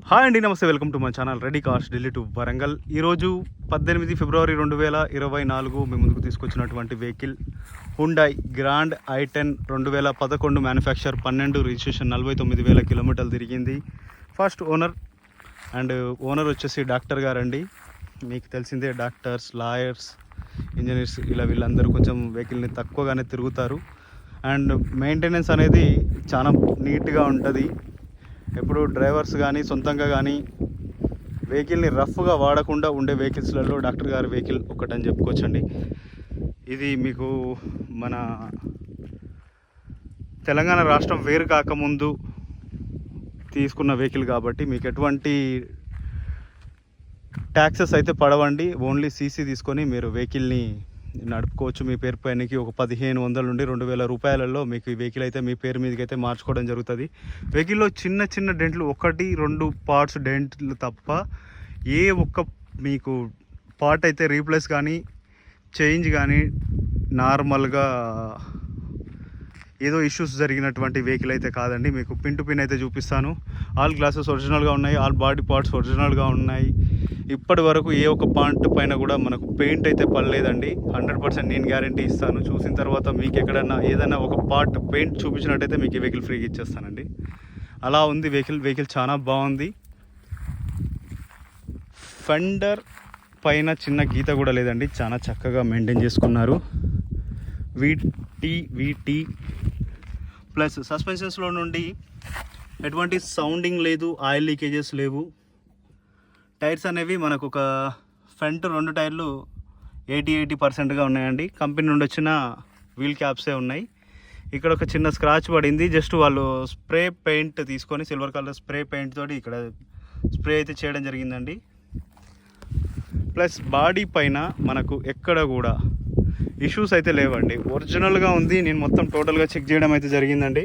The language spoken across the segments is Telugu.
హాయ్ అండి, నమస్తే. Welcome to my channel ready cars Delhi to Warangal. ఈరోజు 18 ఫిబ్రవరి 2024 మీ ముందుకు తీసుకొచ్చినటువంటి vehicle Hyundai grand i10 2011 manufacture, 12 registration, 49,000 కిలోమీటర్లు తిరిగింది. ఫస్ట్ ఓనర్ వచ్చేసి డాక్టర్ గారండి. మీకు తెలిసిందే, డాక్టర్స్, లాయర్స్, ఇంజనీర్స్ ఇలా వీళ్ళందరూ కొంచెం వెహికల్ని తక్కువగానే తిరుగుతారు. అండ్ మెయింటెనెన్స్ అనేది చాలా నీట్గా ఉంటుంది. ఎప్పుడు డ్రైవర్స్ కానీ సొంతంగా కానీ వెహికల్ని రఫ్గా వాడకుండా ఉండే వెహికల్స్లలో డాక్టర్ గారి వెహికల్ ఒకటని చెప్పుకోవచ్చండి. ఇది మీకు మన తెలంగాణ రాష్ట్రం వేరు కాకముందు తీసుకున్న వెహికల్ కాబట్టి మీకు ఎటువంటి ట్యాక్సెస్ అయితే పడవండి. ఓన్లీ సీసీ తీసుకొని మీరు వెహికల్ని నడుపుకోవచ్చు. మీ పేరు పైనకి ఒక 1,500 నుండి 2,000 రూపాయలలో మీకు ఈ వెహికల్ అయితే మీ పేరు మీదకి అయితే మార్చుకోవడం జరుగుతుంది. వెహికల్లో చిన్న చిన్న డెంట్లు, 1-2 పార్ట్స్ డెంట్లు తప్ప ఏ ఒక్క మీకు పార్ట్ అయితే రీప్లేస్ కానీ చేంజ్ కానీ నార్మల్గా ఏదో ఇష్యూస్ జరిగినటువంటి వెహికల్ అయితే కాదండి. మీకు పిన్ టు పిన్ అయితే చూపిస్తాను. ఆల్ గ్లాసెస్ ఒరిజినల్గా ఉన్నాయి, ఆల్ బాడీ పార్ట్స్ ఒరిజినల్గా ఉన్నాయి. ఇప్పటి వరకు ఏ ఒక్క పాయింట్ పైన కూడా మనకు పెయింట్ అయితే పడలేదండి. 100% నేను గ్యారంటీ ఇస్తాను. చూసిన తర్వాత మీకు ఎక్కడన్నా ఏదైనా ఒక పార్ట్ పెయింట్ చూపించినట్టయితే మీకు ఈ వెహికల్ ఫ్రీగా ఇచ్చేస్తానండి. అలా ఉంది వెహికల్ చాలా బాగుంది. ఫెండర్ పైన చిన్న గీత కూడా లేదండి, చాలా చక్కగా మెయింటైన్ చేసుకున్నారు. వీటీ ప్లస్ సస్పెన్షన్స్లో నుండి ఎటువంటి సౌండింగ్ లేదు, ఆయిల్ లీకేజెస్ లేవు. టైర్స్ అనేవి మనకు ఒక ఫ్రంట్ 2 టైర్లు 80% ఉన్నాయండి. కంపెనీ నుండి వచ్చిన వీల్ క్యాప్సే ఉన్నాయి. ఇక్కడ ఒక చిన్న స్క్రాచ్ పడింది. జస్ట్ వాళ్ళు స్ప్రే పెయింట్ తీసుకొని సిల్వర్ కలర్ స్ప్రే పెయింట్ తోటి ఇక్కడ స్ప్రే అయితే చేయడం జరిగిందండి. ప్లస్ బాడీ పైన మనకు ఎక్కడ కూడా ఇష్యూస్ అయితే లేవండి, ఒరిజినల్గా ఉంది. నేను మొత్తం టోటల్గా చెక్ చేయడం అయితే జరిగిందండి.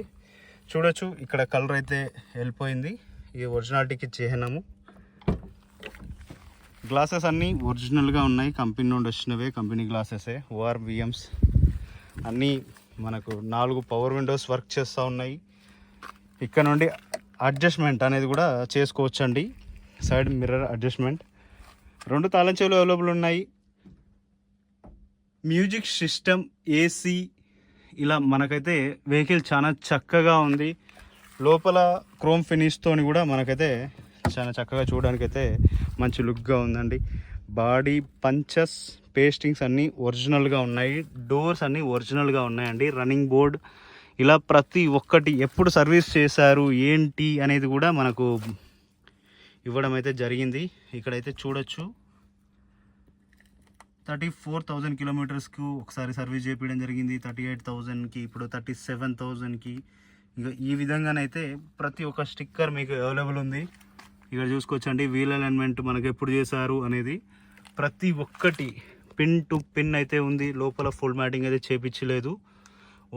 చూడొచ్చు, ఇక్కడ కలర్ అయితే వెళ్ళిపోయింది. ఇది ఒరిజినాలిటీకి చిహ్నము. గ్లాసెస్ అన్నీ ఒరిజినల్గా ఉన్నాయి, కంపెనీ నుండి వచ్చినవే, కంపెనీ గ్లాసెసే. ORVMs అన్నీ మనకు 4 పవర్ విండోస్ వర్క్ చేస్తూ ఉన్నాయి. ఇక్కడ నుండి అడ్జస్ట్మెంట్ అనేది కూడా చేసుకోవచ్చండి. సైడ్ మిర్రర్ అడ్జస్ట్మెంట్, 2 తాళం చెవులు అవైలబుల్ ఉన్నాయి. మ్యూజిక్ సిస్టమ్, AC, ఇలా మనకైతే వెహికల్ చాలా చక్కగా ఉంది. లోపల క్రోమ్ ఫినిష్తోని కూడా మనకైతే చాలా చక్కగా చూడడానికైతే మంచి లుక్గా ఉందండి. బాడీ పంచెస్, పేస్టింగ్స్ అన్నీ ఒరిజినల్గా ఉన్నాయి. డోర్స్ అన్నీ ఒరిజినల్గా ఉన్నాయండి. రన్నింగ్ బోర్డ్, ఇలా ప్రతి ఒక్కటి ఎప్పుడు సర్వీస్ చేశారు ఏంటి అనేది కూడా మనకు ఇవ్వడం అయితే జరిగింది. ఇక్కడైతే చూడొచ్చు, 34,000 కిలోమీటర్స్కు ఒకసారి సర్వీస్ చేయించడం జరిగింది. 38,000కి, ఇప్పుడు 37,000కి. ఇక ఈ విధంగానైతే ప్రతి ఒక్క స్టిక్కర్ మీకు అవైలబుల్ ఉంది. ఇక్కడ చూసుకోవచ్చండి, వీల్ అలైన్మెంట్ మనకు ఎప్పుడు చేశారు అనేది ప్రతి ఒక్కటి పిన్ టు పిన్ అయితే ఉంది. లోపల ఫుల్ మ్యాటింగ్ అయితే చేపించలేదు,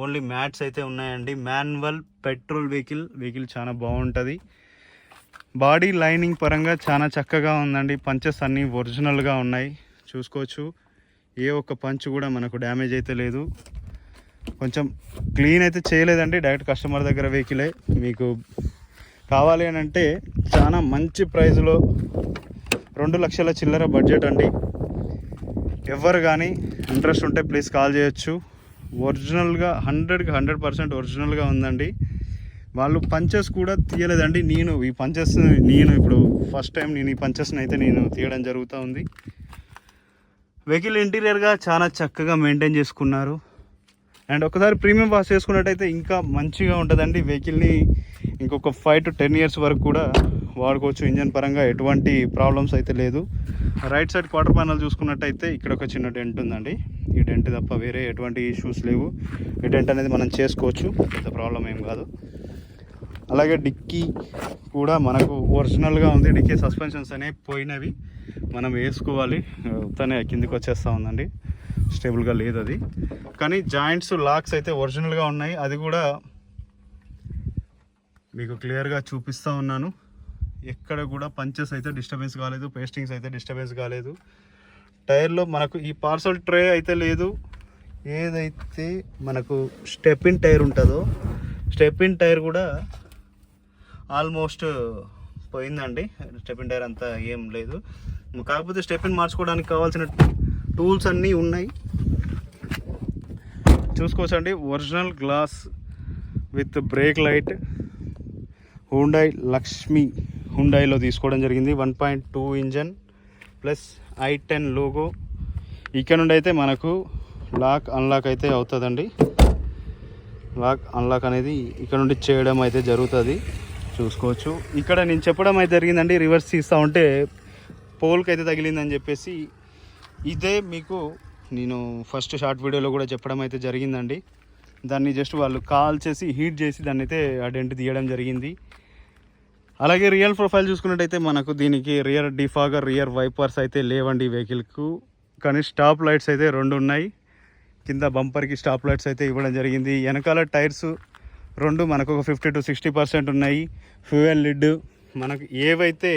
ఓన్లీ మ్యాట్స్ అయితే ఉన్నాయండి. మాన్యువల్ పెట్రోల్ వెహికల్ చాలా బాగుంటుంది. బాడీ లైనింగ్ పరంగా చాలా చక్కగా ఉందండి. పంచెస్ అన్నీ ఒరిజినల్గా ఉన్నాయి, చూసుకోవచ్చు. ఏ ఒక్క పంచ్ కూడా మనకు డ్యామేజ్ అయితే లేదు. కొంచెం క్లీన్ అయితే చేయలేదండి, డైరెక్ట్ కస్టమర్ దగ్గర వెహికలే. మీకు కావాలి అని అంటే చాలా మంచి ప్రైస్లో 2 లక్షల చిల్లర బడ్జెట్ అండి. ఎవరు కానీ ఇంట్రెస్ట్ ఉంటే ప్లీజ్ కాల్ చేయొచ్చు. ఒరిజినల్గా 100% ఒరిజినల్గా ఉందండి. వాళ్ళు పంచెస్ కూడా తీయలేదండి. నేను ఇప్పుడు ఫస్ట్ టైం ఈ పంచెస్ని అయితే నేను తీయడం జరుగుతూ ఉంది. వెహికల్ ఇంటీరియర్గా చాలా చక్కగా మెయింటైన్ చేసుకున్నారు. అండ్ ఒకసారి ప్రీమియం వాష్ చేసుకున్నట్టయితే ఇంకా మంచిగా ఉంటుందండి. వెహికల్ని ఇంకొక 5 to 10 years వరకు కూడా వాడుకోవచ్చు. ఇంజన్ పరంగా ఎటువంటి ప్రాబ్లమ్స్ అయితే లేదు. రైట్ సైడ్ క్వార్టర్ ప్యానల్ చూసుకున్నట్టయితే ఇక్కడ ఒక చిన్న డెంట్ ఉందండి. ఈ డెంట్ తప్ప వేరే ఎటువంటి ఇష్యూస్ లేవు. ఈ డెంట్ అనేది మనం చేసుకోవచ్చు, పెద్ద ప్రాబ్లం ఏం కాదు. అలాగే డిక్కీ కూడా మనకు ఒరిజినల్గా ఉంది. డిక్కీ సస్పెన్షన్స్ అనేవి పోయినవి, మనం వేసుకోవాలి. తనే కిందికి వచ్చేస్తూ ఉందండి, స్టేబుల్గా లేదు అది. కానీ జాయింట్స్, లాక్స్ అయితే ఒరిజినల్గా ఉన్నాయి. అది కూడా మీకు క్లియర్గా చూపిస్తూ ఉన్నాను. ఎక్కడ కూడా పంచెస్ అయితే డిస్టర్బెన్స్ కాలేదు, పేస్టింగ్స్ అయితే డిస్టర్బెన్స్ కాలేదు. టైర్లో మనకు ఈ పార్సల్ ట్రే అయితే లేదు. ఏదైతే మనకు స్టెప్ ఇన్ టైర్ ఉంటుందో, స్టెప్ ఇన్ టైర్ కూడా ఆల్మోస్ట్ పోయిందండి, స్టెపిన్ టైర్ అంతా ఏం లేదు. కాకపోతే స్టెపిన్ మార్చుకోవడానికి కావాల్సిన టూల్స్ అన్నీ ఉన్నాయి, చూసుకోవచ్చండి. Original glass with brake light Hyundai Lakshmi హుండైలో తీసుకోవడం జరిగింది. 1.2 ఇంజన్ ప్లస్ i10 లోగో. ఇక్కడ నుండి అయితే మనకు లాక్ అన్లాక్ అయితే అవుతుందండి. లాక్ అన్లాక్ అనేది ఇక్కడ నుండి చేయడం అయితే జరుగుతుంది, చూసుకోవచ్చు. ఇక్కడ నేను చెప్పడం అయితే జరిగిందండి, రివర్స్ తీస్తూ ఉంటే పోల్కి అయితే తగిలిందని చెప్పేసి. ఇదే మీకు నేను ఫస్ట్ షార్ట్ వీడియోలో కూడా చెప్పడం అయితే జరిగిందండి. దాన్ని జస్ట్ వాళ్ళు కాల్ చేసి హీట్ చేసి దాన్ని అయితే డెంట్ తీయడం జరిగింది. అలాగే రియల్ ప్రొఫైల్ చూసుకున్నట్టయితే మనకు దీనికి రియర్ డిఫాగర్, రియర్ వైపర్స్ అయితే లేవండి వెహికల్కు. కానీ స్టాప్ లైట్స్ అయితే 2 ఉన్నాయి. కింద బంపర్కి స్టాప్ లైట్స్ అయితే ఇవ్వడం జరిగింది. వెనకాల టైర్స్ 2 మనకు ఒక 50 to 60% ఉన్నాయి. ఫ్యూయల్ లిడ్ మనకు ఏవైతే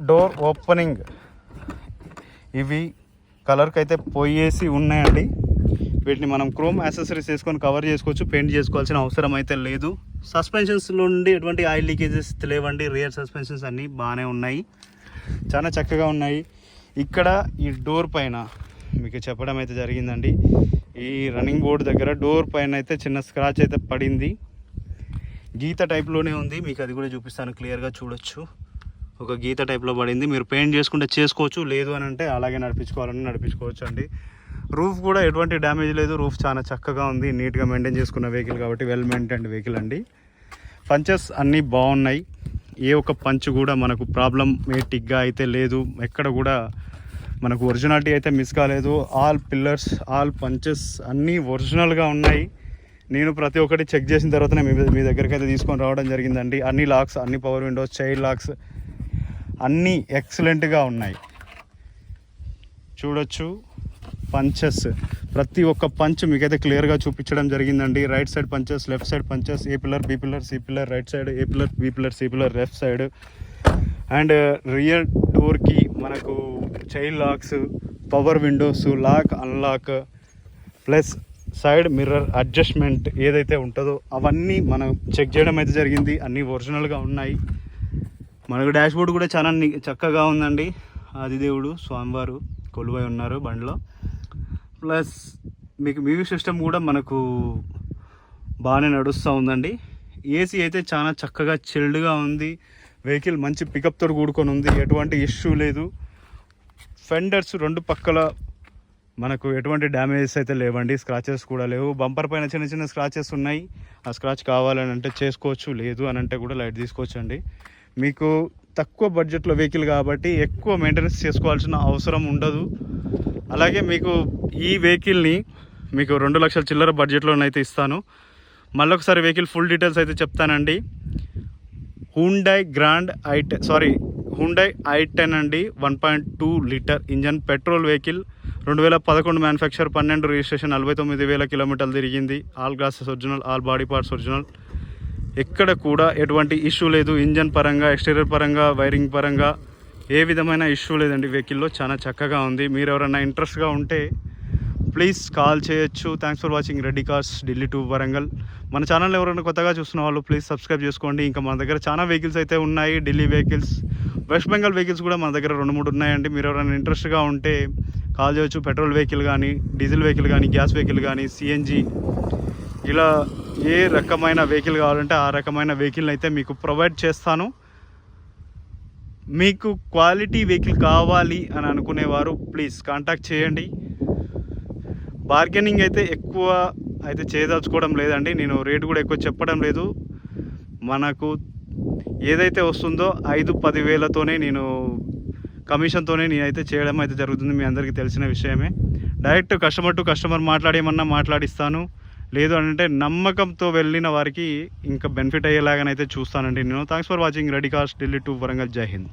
డోర్ ఓపెనింగ్ ఇవి కలర్కి అయితే పోయేసి ఉన్నాయండి. వీటిని మనం క్రోమ్ యాక్సెసరీస్ వేసుకొని కవర్ చేసుకోవచ్చు, పెయింట్ చేసుకోవాల్సిన అవసరం అయితే లేదు. సస్పెన్షన్స్ నుండి ఎటువంటి ఆయిల్ లీకేజెస్ లేవండి. రియర్ సస్పెన్షన్స్ అన్నీ బాగానే ఉన్నాయి, చాలా చక్కగా ఉన్నాయి. ఇక్కడ ఈ డోర్ పైన మీకు చెప్పడం అయితే జరిగిందండి, ఈ రన్నింగ్ బోర్డు దగ్గర డోర్ పైన అయితే చిన్న స్క్రాచ్ అయితే పడింది. గీత టైప్లోనే ఉంది, మీకు అది కూడా చూపిస్తాను, క్లియర్గా చూడొచ్చు. ఒక గీత టైప్లో పడింది. మీరు పెయింట్ చేసుకుంటే చేసుకోవచ్చు, లేదు అని అంటే అలాగే నడిపించుకోవాలని నడిపించుకోవచ్చు అండి. రూఫ్ కూడా ఎటువంటి డ్యామేజ్ లేదు, రూఫ్ చాలా చక్కగా ఉంది, నీట్గా మెయింటైన్ చేసుకున్న వెహికల్ కాబట్టి వెల్ మెయింటైన్డ్ వెహికల్ అండి. పంచెస్ అన్నీ బాగున్నాయి, ఏ ఒక్క పంచ్ కూడా మనకు ప్రాబ్లమేటిక్గా అయితే లేదు, ఎక్కడ కూడా మనకు ఒరిజినాలిటీ అయితే మిస్ కాలేదు. ఆల్ పిల్లర్స్, ఆల్ పంచెస్ అన్నీ ఒరిజినల్గా ఉన్నాయి. నేను ప్రతి ఒక్కటి చెక్ చేసిన తర్వాతనే మీ దగ్గరికి అయితే తీసుకొని రావడం జరిగిందండి. అన్ని లాక్స్, అన్ని పవర్ విండోస్, చైల్డ్ లాక్స్ అన్నీ ఎక్సలెంట్గా ఉన్నాయి, చూడొచ్చు. పంచెస్ ప్రతి ఒక్క పంచ్ మీకైతే క్లియర్గా చూపించడం జరిగిందండి. Right side punches, left side punches, A pillar, B pillar, C pillar right side, A pillar, B pillar, C pillar left side. And rear డోర్కి మనకు child locks, power windows, lock unlock plus side mirror adjustment ఏదైతే ఉంటుందో అవన్నీ మనం చెక్ చేయడం అయితే జరిగింది. అన్నీ ఒరిజినల్గా ఉన్నాయి. మనకు డాష్ బోర్డ్ కూడా చాలా చక్కగా ఉందండి. ఆదిదేవుడు స్వామివారు కొలువై ఉన్నారు బండిలో. ప్లస్ మీకు మ్యూజిక్ సిస్టమ్ కూడా మనకు బాగానే నడుస్తూ ఉందండి. ఏసీ అయితే చాలా చక్కగా చిల్డ్గా ఉంది. వెహికల్ మంచి పికప్తో కూడుకొని ఉంది, ఎటువంటి ఇష్యూ లేదు. ఫెండర్స్ 2 పక్కల మనకు ఎటువంటి డ్యామేజెస్ అయితే లేవండి, స్క్రాచెస్ కూడా లేవు. బంపర్ పైన చిన్న చిన్న స్క్రాచెస్ ఉన్నాయి, ఆ స్క్రాచ్ కావాలని అంటే చేసుకోవచ్చు, లేదు అని అంటే కూడా లైట్ తీసుకోవచ్చు అండి. మీకు తక్కువ బడ్జెట్లో వెహికల్ కాబట్టి ఎక్కువ మెయింటెనెన్స్ చేసుకోవాల్సిన అవసరం ఉండదు. అలాగే మీకు ఈ వెహికల్ని మీకు 2 లక్షల చిల్లర బడ్జెట్లోనైతే ఇస్తాను. మళ్ళొకసారి వెహికల్ ఫుల్ డీటెయిల్స్ అయితే చెప్తానండి. హుండై i10 అండి, 1.2 litre engine petrol vehicle, 2011 manufacture, 12 registration, 49,000 కిలోమీటర్లు తిరిగింది. All glasses original, all body parts original, ఎక్కడ కూడా ఎటువంటి ఇష్యూ లేదు. ఇంజన్ పరంగా, ఎక్స్టీరియర్ పరంగా, వైరింగ్ పరంగా ఏ విధమైన ఇష్యూ లేదండి. వెహికల్లో చాలా చక్కగా ఉంది. మీరు ఎవరైనా ఇంట్రెస్ట్గా ఉంటే ప్లీజ్ కాల్ చేయొచ్చు. Thanks for watching Reddy cars Delhi to Warangal. మన ఛానల్ ఎవరైనా కొత్తగా చూస్తున్న వాళ్ళు ప్లీజ్ సబ్స్క్రైబ్ చేసుకోండి. ఇంకా మన దగ్గర చాలా వెహికల్స్ అయితే ఉన్నాయి, Delhi vehicles, west Bengal vehicles కూడా మన దగ్గర 2-3 ఉన్నాయండి. మీరు ఎవరైనా ఇంట్రెస్ట్గా ఉంటే కాల్ చేయొచ్చు. పెట్రోల్ వెహికల్ కానీ, డీజిల్ వెహికల్ కానీ, గ్యాస్ వెహికల్ కానీ, సిఎన్జి, ఇలా ఏ రకమైన వెహికల్ కావాలంటే ఆ రకమైన వెహికల్ అయితే మీకు ప్రొవైడ్ చేస్తాను. మీకు క్వాలిటీ వెహికల్ కావాలి అని అనుకునేవారు ప్లీజ్ కాంటాక్ట్ చేయండి. బార్గెనింగ్ అయితే ఎక్కువ అయితే చేయదలుచుకోవడం లేదండి, నేను రేటు కూడా ఎక్కువ చెప్పడం లేదు. మనకు ఏదైతే వస్తుందో 5-10 వేలతోనే నేను కమిషన్తోనే నేనైతే చేయడం అయితే జరుగుతుంది. మీ అందరికీ తెలిసిన విషయమే. డైరెక్ట్ కస్టమర్ టు కస్టమర్ మాట్లాడేమన్నా మాట్లాడిస్తాను, లేదు అంటే నమ్మకంతో వెళ్ళిన వారికి ఇంకా బెనిఫిట్ అయ్యేలాగానైతే చూస్తానండి నేను. Thanks for watching Reddy cars Delhi to Warangal. జై హింద్.